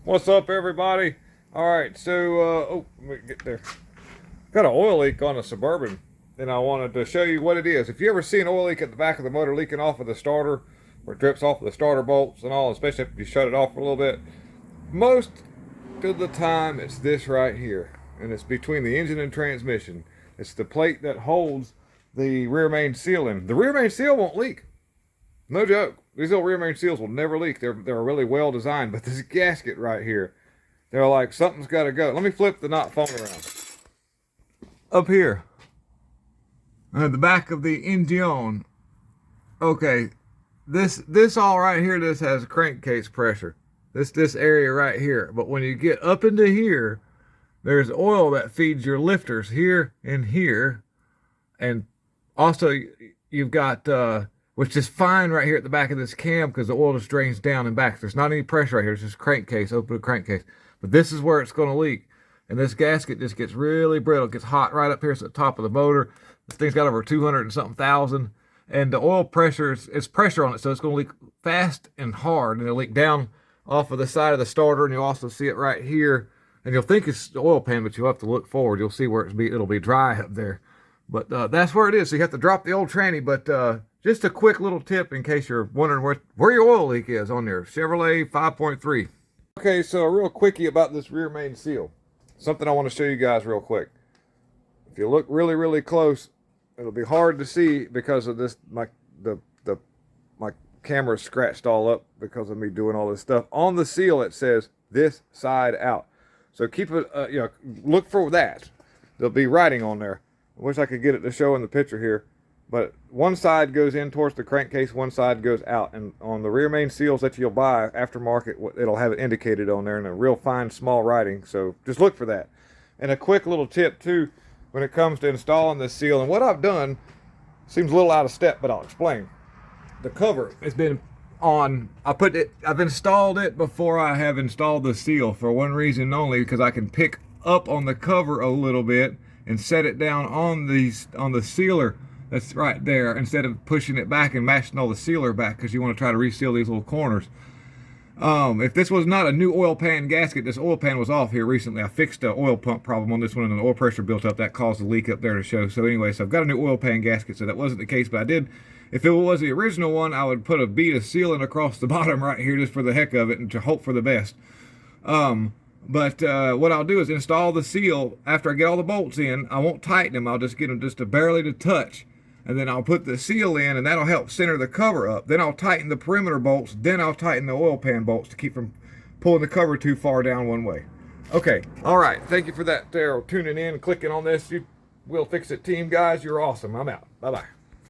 What's up, everybody? All right, so let me get there. Got an oil leak on a Suburban, and I wanted to show you what it is. If you ever see an oil leak at the back of the motor leaking off of the starter, or it drips off of the starter bolts and all, especially if you shut it off for a little bit, most of the time it's this right here, and it's between the engine and transmission. It's the plate that holds the rear main seal in. The rear main seal won't leak. No joke. These little rear main seals will never leak. They're really well designed. But this gasket right here, they're like, something's got to go. Let me flip the knot phone around. Up here, at the back of the engine. Okay, this all right here, this has crankcase pressure. This area right here. But when you get up into here, there's oil that feeds your lifters here and here. And also you've got which is fine right here at the back of this cam because the oil just drains down and back. There's not any pressure right here. It's just crankcase, open a crankcase. But this is where it's going to leak. And this gasket just gets really brittle. It gets hot right up here at the top of the motor. This thing's got over 200 and something thousand. And the oil pressure, it's pressure on it, so it's going to leak fast and hard. And it'll leak down off of the side of the starter, and you'll also see it right here. And you'll think it's the oil pan, but you'll have to look forward. You'll see where it'll be dry up there. But that's where it is. So you have to drop the old tranny, but just a quick little tip in case you're wondering where your oil leak is on your Chevrolet 5.3. Okay, so a real quickie about this rear main seal. Something I want to show you guys real quick. If you look really, really close, it'll be hard to see because of this. My camera's scratched all up because of me doing all this stuff. On the seal, it says this side out. So keep it, look for that. There'll be writing on there. I wish I could get it to show in the picture here. But one side goes in towards the crankcase, one side goes out. And on the rear main seals that you'll buy aftermarket, it'll have it indicated on there in a real fine, small writing. So just look for that. And a quick little tip, too, when it comes to installing this seal. And what I've done seems a little out of step, but I'll explain. The cover has been on. I've installed it before I have installed the seal for one reason only, because I can pick up on the cover a little bit and set it down on the sealer that's right there, instead of pushing it back and mashing all the sealer back, because you want to try to reseal these little corners. If this was not a new oil pan gasket, this oil pan was off here recently. I fixed the oil pump problem on this one, and the oil pressure built up. That caused a leak up there to show. So anyway, so I've got a new oil pan gasket, so that wasn't the case, but I did. If it was the original one, I would put a bead of sealant across the bottom right here just for the heck of it and to hope for the best. But what I'll do is install the seal after I get all the bolts in. I won't tighten them. I'll just get them just barely to touch. And then I'll put the seal in, and that'll help center the cover up. Then I'll tighten the perimeter bolts. Then I'll tighten the oil pan bolts to keep from pulling the cover too far down one way. Okay, all right. Thank you for that, tuning in, clicking on this. You Will Fix It team, guys. You're awesome. I'm out. Bye-bye.